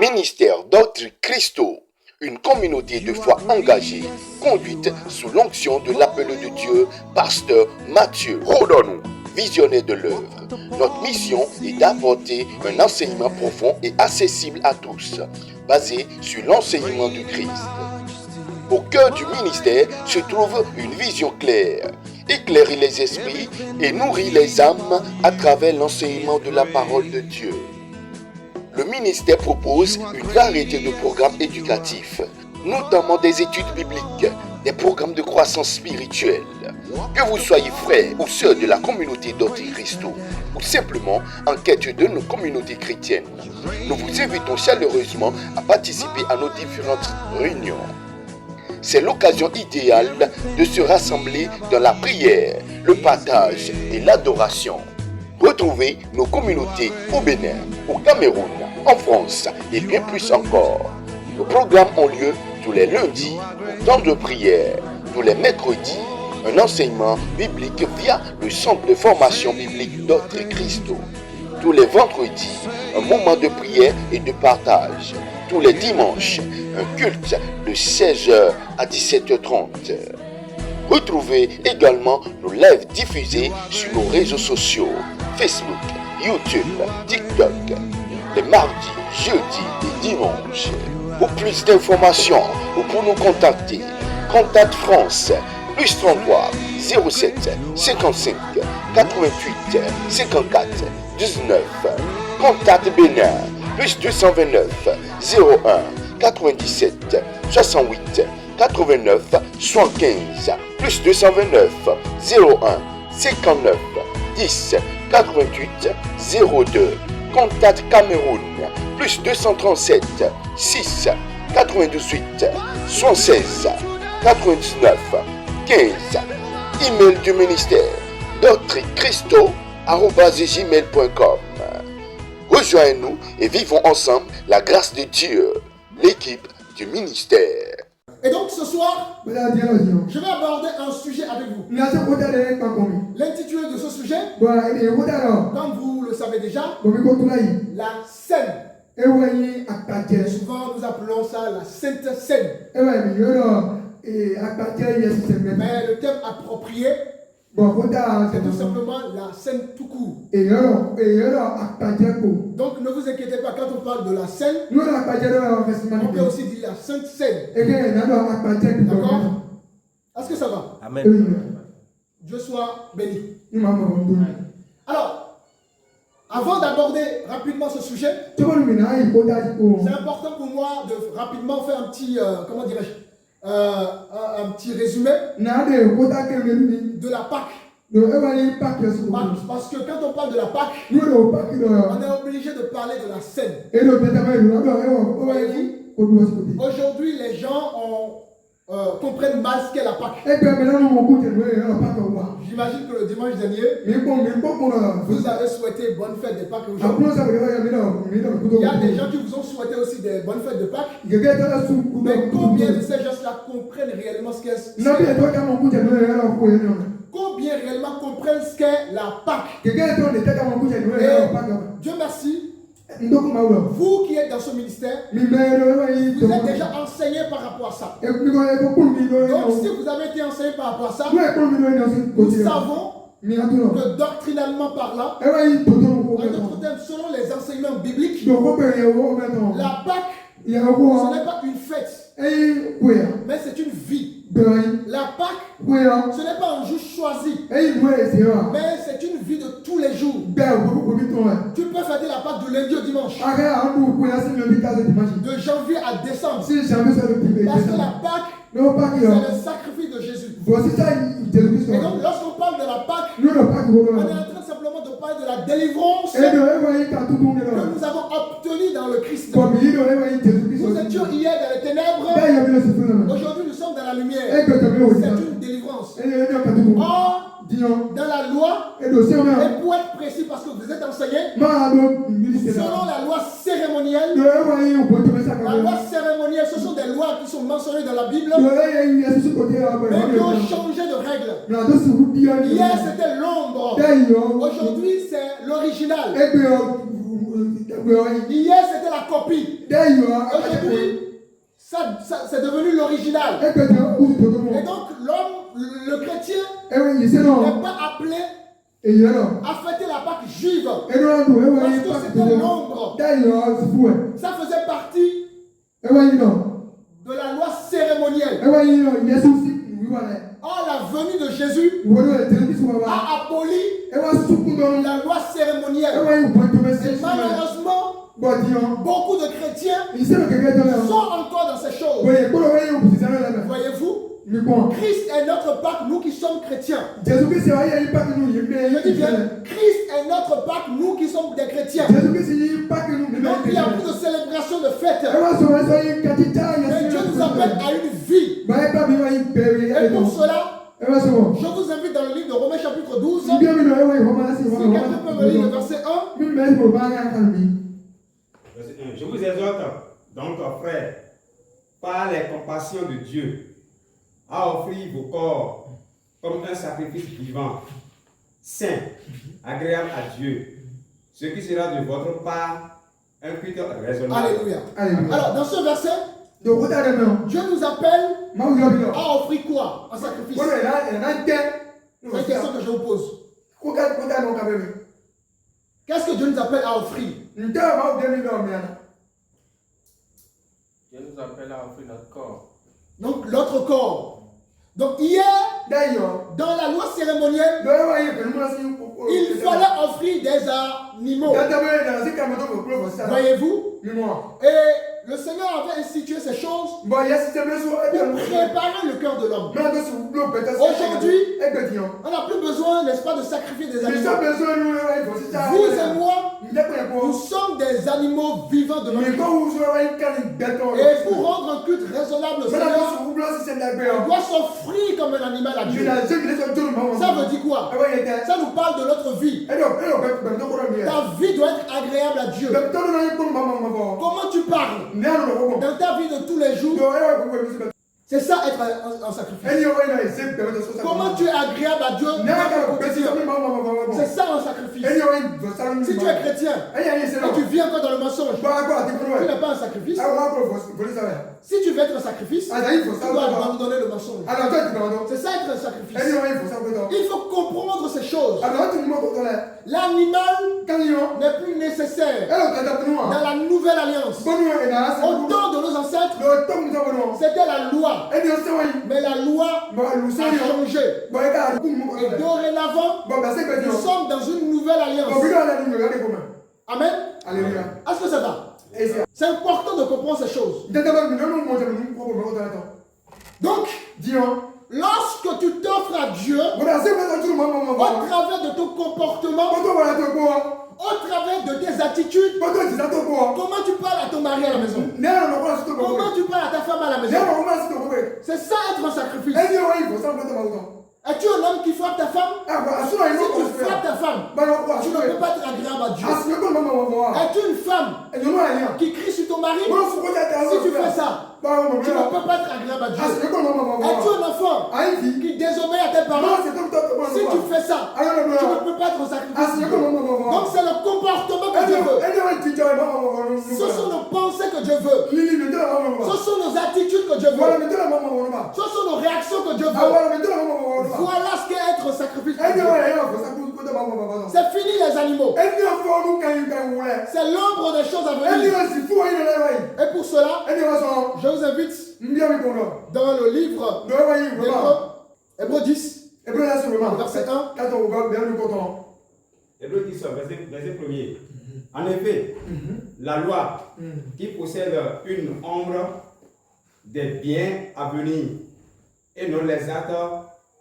Ministère d'autres Christo, une communauté de foi engagée, conduite sous l'onction de l'appel de Dieu, pasteur Mathieu Rodon, visionnaire de l'œuvre. Notre mission est d'apporter un enseignement profond et accessible à tous, basé sur l'enseignement du Christ. Au cœur du ministère se trouve une vision claire, éclairer les esprits et nourrir les âmes à travers l'enseignement de la parole de Dieu. Le ministère propose une variété de programmes éducatifs, notamment des études bibliques, des programmes de croissance spirituelle. Que vous soyez frère ou sœur de la communauté d'Autre Christo, ou simplement en quête de nos communautés chrétiennes, nous vous invitons chaleureusement à participer à nos différentes réunions. C'est l'occasion idéale de se rassembler dans la prière, le partage et l'adoration. Retrouvez nos communautés au Bénin, au Cameroun, en France et bien plus encore. Nos programmes ont lieu tous les lundis, au temps de prière, tous les mercredis, un enseignement biblique via le centre de formation biblique d'Autre Christo. Tous les vendredis, un moment de prière et de partage. Tous les dimanches, un culte de 16h à 17h30. Retrouvez également nos lives diffusés sur nos réseaux sociaux, Facebook, YouTube, TikTok, les mardis, jeudis et dimanches. Pour plus d'informations ou pour nous contacter, Contact France, plus 33 07 55 88 54 19. Contact Bénin, plus 229 01 97 68 89 75, plus 229 01 59 10 88 02. Contact Cameroun, plus 237 6 98 76 99 15. Email du ministère d'autrecristo@gmail.com. Rejoignez-nous et vivons ensemble la grâce de Dieu, l'équipe du ministère. Et donc ce soir, je vais aborder un sujet avec vous. L'intitulé de ce sujet, comme vous le savez déjà, la scène. Souvent nous appelons ça la Sainte Seine. Mais le thème approprié, c'est tout simplement la scène tout court. Donc ne vous inquiétez pas, quand on parle de la scène, on peut aussi dire la Sainte Seine. D'accord? Est-ce que ça va? Amen. Dieu soit béni. Alors, avant d'aborder rapidement ce sujet, c'est important pour moi de rapidement faire un petit, comment dirais-je, un petit résumé de la Pâque. Parce que quand on parle de la Pâque, on est obligé de parler de la scène. Aujourd'hui, les gens comprennent mal ce qu'est la Pâque. J'imagine que le dimanche dernier, vous avez souhaité bonne fête de Pâques aujourd'hui. Il y a des gens qui vous ont souhaité aussi des bonnes fêtes de Pâques. Mais combien de ces gens-là comprennent réellement ce qu'est la Pâque? Combien réellement comprennent ce qu'est la Pâque? Dieu merci. Vous qui êtes dans ce ministère, vous êtes déjà enseigné par rapport à ça. Donc si vous avez été enseigné par rapport à ça, nous savons que doctrinalement parlant, en d'autres termes, selon les enseignements bibliques, la Pâque, ce n'est pas une fête, mais c'est une vie. La Pâque, ce n'est pas un jour choisi, mais c'est une vie de tous les jours. Tu peux fêter la Pâque du lundi au dimanche, de janvier à décembre, parce que la Pâque, c'est le sacrifice de Jésus. Et donc lorsqu'on parle de la Pâque, on est en train simplement de parler de la délivrance que nous avons obtenue dans le Christ. Nous étions hier dans les ténèbres, aujourd'hui nous sommes dans la lumière. C'est une délivrance. Or, dans la loi, et pour être précis parce que vous êtes enseigné, selon la loi cérémonielle, ce sont des lois qui sont mentionnées dans la Bible, mais qui ont changé de règle. Hier c'était l'ombre, aujourd'hui c'est l'original. Hier, c'était la copie. Aujourd'hui, c'est devenu l'original. Et donc, l'homme, le chrétien, n'est pas appelé à fêter la Pâque juive. Parce que c'était l'ombre. Ça faisait partie de la loi cérémonielle. Or, la venue de Jésus a aboli la loi cérémonielle. Et malheureusement, beaucoup de chrétiens sont encore dans ces choses. Voyez-vous? Christ est notre Pâque, nous qui sommes chrétiens. Je dis bien, Christ est notre Pâque, nous qui sommes des chrétiens. Donc il y a beaucoup de célébrations, de fêtes. Mais Dieu nous appelle à une vie. Et pour cela, je vous invite dans le livre de Romains chapitre 12. Si quelqu'un peut me lire le verset 1. Je vous exhorte donc, frères, par les compassions de Dieu, à offrir vos corps comme un sacrifice vivant, saint, agréable à Dieu, ce qui sera de votre part un culte raisonnable. Alléluia. Alors, dans ce verset, Dieu nous appelle à offrir quoi? Un sacrifice. C'est une question que je vous pose. Qu'est-ce que Dieu nous appelle à offrir? Dieu nous appelle à offrir notre corps. Donc, l'autre corps. Donc, hier, dans la loi cérémonielle, il fallait offrir des animaux. Voyez-vous? Et le Seigneur avait institué ces choses pour préparer le cœur de l'homme. Aujourd'hui, on n'a plus besoin, n'est-ce pas, de sacrifier des animaux. Vous et moi, nous sommes des animaux vivants de notre corps. Et pour rendre un culte raisonnable au Seigneur, on doit s'offrir comme un animal à Dieu. Ça veut dire quoi? Ça nous parle de notre vie. Ta vie doit être agréable à Dieu. Comment tu parles dans ta vie de tous les jours? C'est ça être un sacrifice. Comment tu es agréable à Dieu? C'est ça un sacrifice. Si tu es chrétien et tu vis encore dans le mensonge, tu n'es pas un sacrifice. Si tu veux être un sacrifice, tu dois abandonner le mensonge. C'est ça être un sacrifice. Il faut comprendre ces choses. L'animal n'est plus nécessaire dans la nouvelle alliance. Au temps de nos ancêtres, c'était la loi. Mais la loi a changé. Et dorénavant, nous sommes dans une nouvelle alliance. Amen. Est-ce que ça va? C'est important de comprendre ces choses. Donc, lorsque tu t'offres à Dieu, au travers de ton comportement, au travers de tes attitudes, comment tu parles à ton mari à la maison? Comment tu parles à ta femme à la maison? C'est ça être un sacrifice. Es-tu un homme qui frappe ta femme? Si tu frappes ta femme, tu ne peux pas être agréable à Dieu. Es-tu une femme qui crie sur ton mari? Si tu fais ça, tu ne peux pas être agréable à Dieu. Es-tu un enfant qui désobéit à tes parents? Si tu fais ça, tu ne peux pas être un sacrifice. Donc c'est le comportement que Dieu veut. Ce sont nos pensées que Dieu veut. Ce sont nos attitudes que Dieu veut. Ce sont nos réactions que Dieu veut. Voilà ce qu'est être un sacrifice. C'est fini les animaux. C'est l'ombre des choses à venir. Et pour cela, je vous invite dans le livre d'Hébreux, Hébreux 10, verset 1. Hébreux 10, verset 1er. En effet, la loi qui possède une ombre des biens à venir et non les actes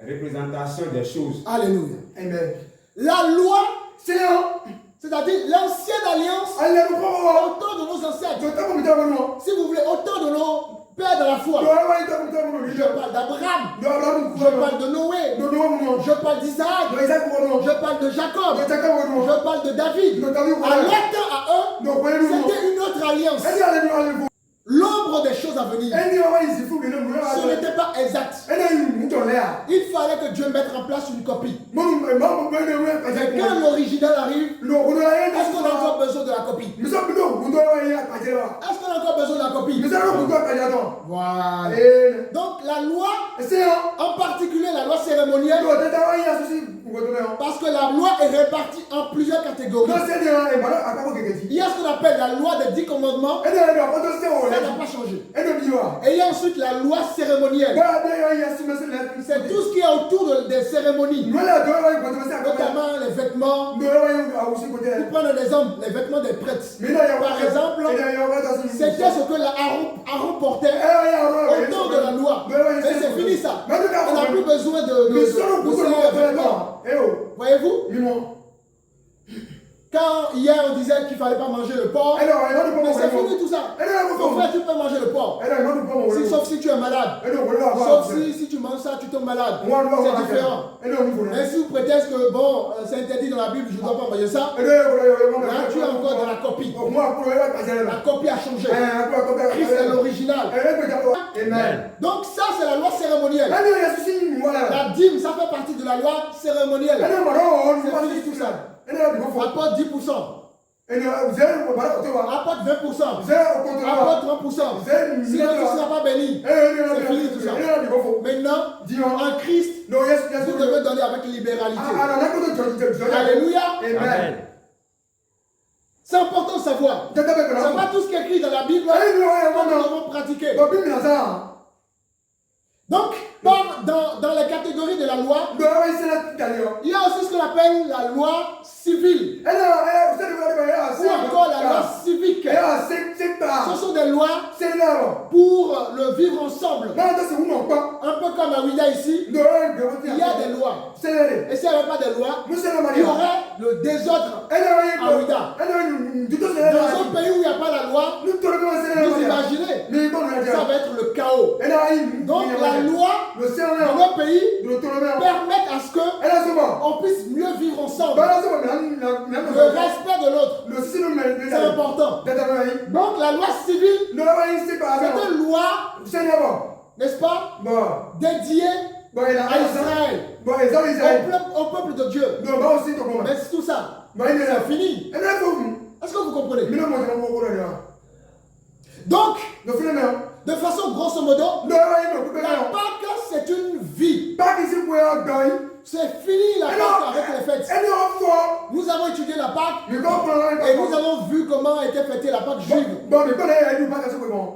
représentation des choses. Alléluia. Amen. La loi, c'est-à-dire l'ancienne alliance, au temps de nos ancêtres. Si vous voulez, au temps de nos pères dans la foi. Je parle d'Abraham. Je parle de Noé. Je parle d'Isaac. Je parle de Jacob. Je parle de David. À leur temps, à eux, c'était une autre alliance. L'ombre des choses à venir. Ce n'était pas exact. il fallait que Dieu mette en place une copie. Et quand l'original arrive, est-ce qu'on a encore besoin de la copie? Est-ce qu'on a encore besoin de la copie? Voilà. Donc la loi, en particulier la loi cérémonielle, parce que la loi est répartie en plusieurs catégories. Il y a ce qu'on appelle la loi des 10 commandements. Ça n'a pas changé. Et il y a ensuite la loi cérémonielle. C'est tout ce qui est autour des cérémonies. Notamment les vêtements. Pour prendre un exemple, les vêtements des prêtres. Par exemple, c'était ce que Aaron portait au temps de la loi. Mais c'est fini ça. On n'a plus besoin de ces vêtements. Voyez-vous? Quand hier on disait qu'il ne fallait pas manger le porc, mais c'est fini tout ça. Ton frère, tu peux manger le porc. Sauf si tu es malade. Sauf si tu manges ça, tu tombes malade. C'est différent. Mais si vous prétendez que bon, c'est interdit dans la Bible, je ne dois pas manger ça, là tu es encore dans la copie. La copie a changé. Christ est l'original. Donc ça c'est la loi cérémonielle. La dîme, ça fait partie de la loi cérémonielle. C'est fini tout ça. Apporte 10%. Apporte 20%. Apporte 30%. Sinon tu ne seras pas béni. C'est fini tout ça. Maintenant, en Christ, vous devez donner avec libéralité. Alléluia. Amen. C'est important de savoir. Ce n'est pas tout ce qui est écrit dans la Bible que nous devons pratiquer. Donc, dans les catégories de la loi, il y a aussi ce qu'on appelle la loi civile. Ou encore la loi civique. Ce sont des lois pour le vivre ensemble. Un peu comme à Ouida ici, il y a des lois. Et s'il n'y avait pas de lois, il y aurait le désordre à Ouida. Dans un pays où il n'y a pas la loi, vous imaginez, ça va être le chaos. Donc la loi dans nos pays permettent à ce qu'on puisse mieux vivre ensemble. Le respect de l'autre, c'est important. Donc la loi civile, c'est une loi, n'est-ce pas, dédiée à Israël, au peuple de Dieu. Mais c'est tout ça. C'est fini. Est-ce que vous comprenez? Donc, de façon grosso modo, la Pâque c'est une vie. C'est fini la Pâque avec les fêtes. Nous avons étudié la Pâque et nous avons vu comment était fêtée la Pâque juive.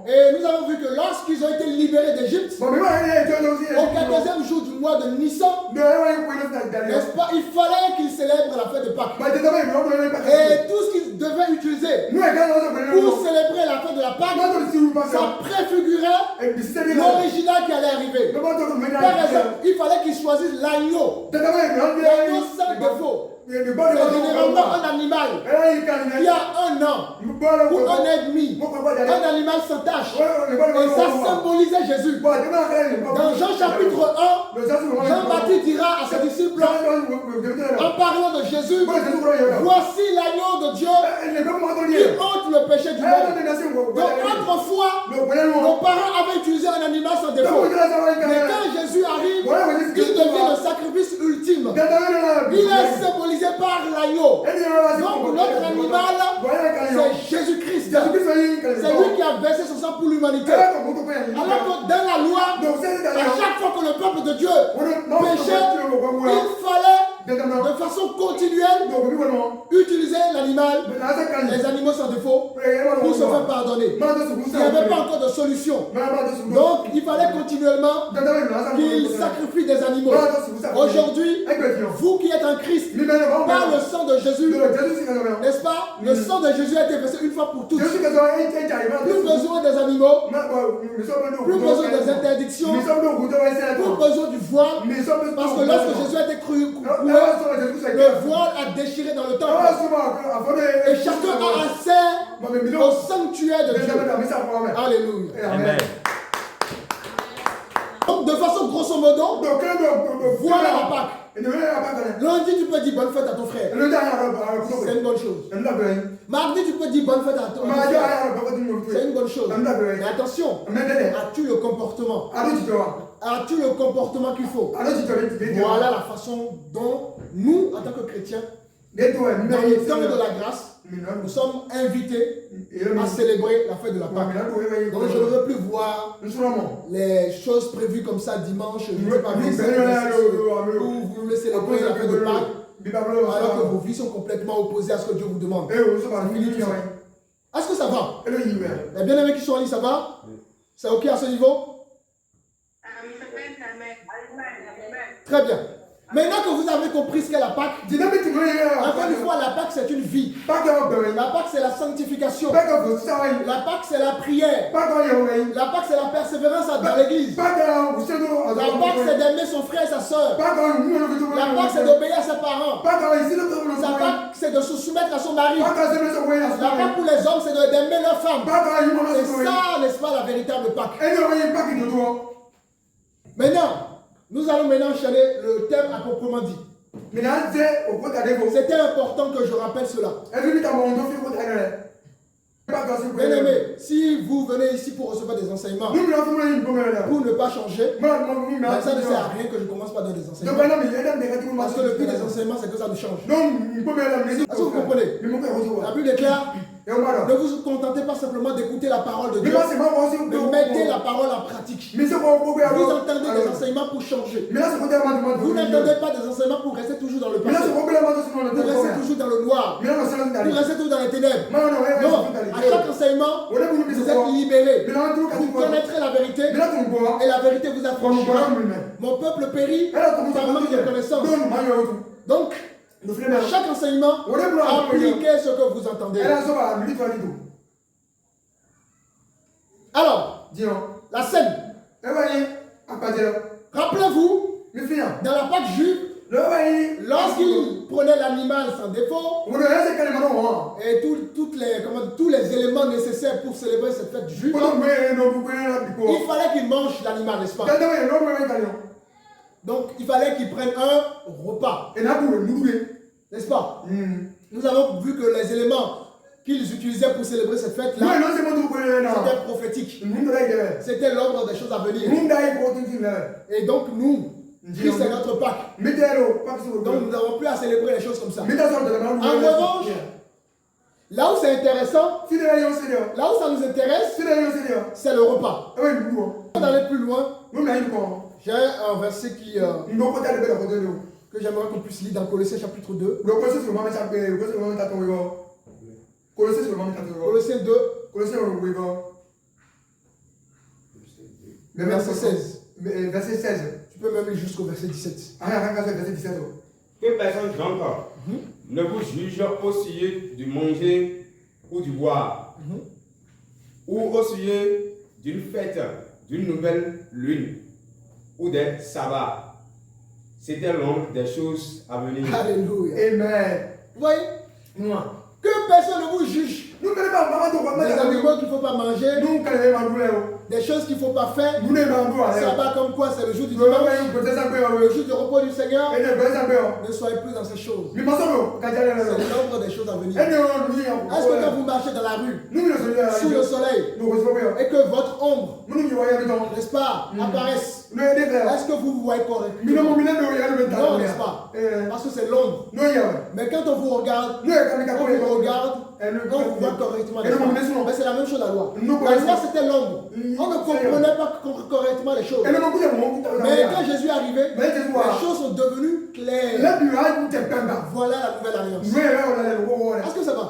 Et nous avons vu que lorsqu'ils ont été libérés d'Égypte, au 14e jour du mois de Nissan, n'est-ce pas, il fallait qu'ils célèbrent la fête de Pâques. Et tout ce qu'ils devaient utiliser pour célébrer la fête de la Pâque, ça préfigurait l'original qui allait arriver. Par exemple, il fallait qu'ils choisissent l'agneau. L'agneau sans défaut. C'est généralement un animal qui a 1 an ou 1 an et demi. Un animal sans tache. Et ça symbolisait Jésus. Dans Jean chapitre 1, Jean-Baptiste dira à ses disciples, en parlant de Jésus, voici l'agneau de Dieu qui ôte le péché du monde. Donc autrefois, nos parents avaient utilisé un animal sans défaut. Mais quand Jésus arrive, il devient le sacrifice ultime. Il est symbolisé par l'agneau. Donc notre animal, c'est Jésus-Christ. C'est lui qui a versé son sang pour l'humanité. Alors que dans la loi, à chaque fois que le peuple de Dieu péchait, il fallait de façon continuelle utiliser l'animal, les animaux sans défaut, pour se faire pardonner. Il n'y avait pas encore de solution. Donc il fallait continuellement qu'il sacrifie des animaux. Aujourd'hui, vous qui êtes en Christ, par le sang de Jésus, n'est-ce pas? Le sang de Jésus a été versé une fois pour toutes. Plus besoin des animaux, plus besoin des interdictions, plus besoin du voile, parce que lorsque Jésus a été cru, le voile a déchiré dans le temple. Et chacun a accès au sanctuaire de Dieu. Alléluia. Amen. Donc de façon grosso modo, voilà la Pâque. Lundi, tu peux dire bonne fête à ton frère. C'est une bonne chose. Mardi, tu peux dire bonne fête à ton frère. C'est une bonne chose. Mais attention, as-tu le comportement As-tu le comportement qu'il faut? Voilà la façon dont nous, en tant que chrétiens, dans le temps de la grâce, nous sommes invités à célébrer la fête de la Pâque. Donc je ne veux plus voir les choses prévues comme ça dimanche, je ne sais pas, où vous voulez célébrer la fête de Pâques, alors que vos vies sont complètement opposées à ce que Dieu vous demande. Est-ce que ça va? Les bien-aimés qui sont en ligne, ça va? C'est ok à ce niveau? Très bien. Maintenant que vous avez compris ce qu'est la Pâque, encore une fois, la Pâque c'est une vie. La Pâque c'est la sanctification. La Pâque c'est la prière. La Pâque c'est la persévérance dans l'église. La Pâque c'est d'aimer son frère et sa soeur. La Pâque c'est d'obéir à ses parents. La Pâque c'est de se soumettre à son mari. La Pâque pour les hommes c'est d'aimer leur femme. C'est ça, n'est-ce pas, la véritable Pâque. Maintenant, nous allons maintenant enchaîner le thème à proprement dit. C'était important que je rappelle cela. Bien aimé, si vous venez ici pour recevoir des enseignements, pour ne pas changer, ça ne sert à rien que je commence par donner des enseignements. Parce que le but des enseignements, c'est que ça nous change. Est-ce que vous comprenez? La Bible déclare, ne vous contentez pas simplement d'écouter la parole de Dieu, mais mettez la parole en pratique. Vous entendez des enseignements pour changer. Vous n'entendez pas des enseignements pour rester toujours dans le passé, pour rester toujours dans le noir, pour rester toujours dans les ténèbres. Non, à chaque enseignement, vous êtes libérés. Vous connaîtrez la vérité et la vérité vous affranchira. Mon peuple périt par manque de connaissance. Donc, à chaque enseignement, appliquez ce que vous entendez. Alors, la scène. Rappelez-vous, dans la Pâque juive, lorsqu'il prenait l'animal sans défaut et tous les éléments nécessaires pour célébrer cette fête juive, il fallait qu'il mange l'animal, n'est-ce pas? Donc il fallait qu'il prenne un repas, n'est-ce pas? Nous avons vu que les éléments qu'ils utilisaient pour célébrer cette fête-là, c'était prophétique. C'était l'ordre des choses à venir. Et donc nous, Christ est notre Pâque. Donc nous n'avons plus à célébrer les choses comme ça. En revanche, là où c'est intéressant, là où ça nous intéresse, c'est le repas. Pour aller plus loin, j'ai un verset que j'aimerais qu'on puisse lire dans Colossiens chapitre 2. Colossiens 2, verset 16. Tu peux même lire jusqu'au verset 17. Que personne donc ne vous juge au sujet du manger ou du boire, ou au sujet d'une fête, d'une nouvelle lune, ou des sabbats. C'était l'ombre des choses à venir. Alléluia. Amen. Vous voyez? Que personne ne vous juge. Des animaux qu'il ne faut pas manger, des choses qu'il ne faut pas faire. Sabbat comme quoi, c'est le jour du dimanche, le jour du repos du Seigneur. Ne soyez plus dans ces choses. C'est l'ordre des choses à venir. Est-ce que quand vous marchez dans la rue, sous le soleil, et que votre ombre, n'est-ce pas, apparaisse, est-ce que vous vous voyez correctement? Non, n'est-ce pas? Parce que c'est l'ombre. Mais quand on vous regarde, on vous voit correctement. Mais c'est la même chose la loi. La loi c'était l'ombre. On ne comprenait pas correctement les choses. Mais quand Jésus est arrivé, les choses sont devenues claires. Voilà la nouvelle alliance. Est-ce que ça va?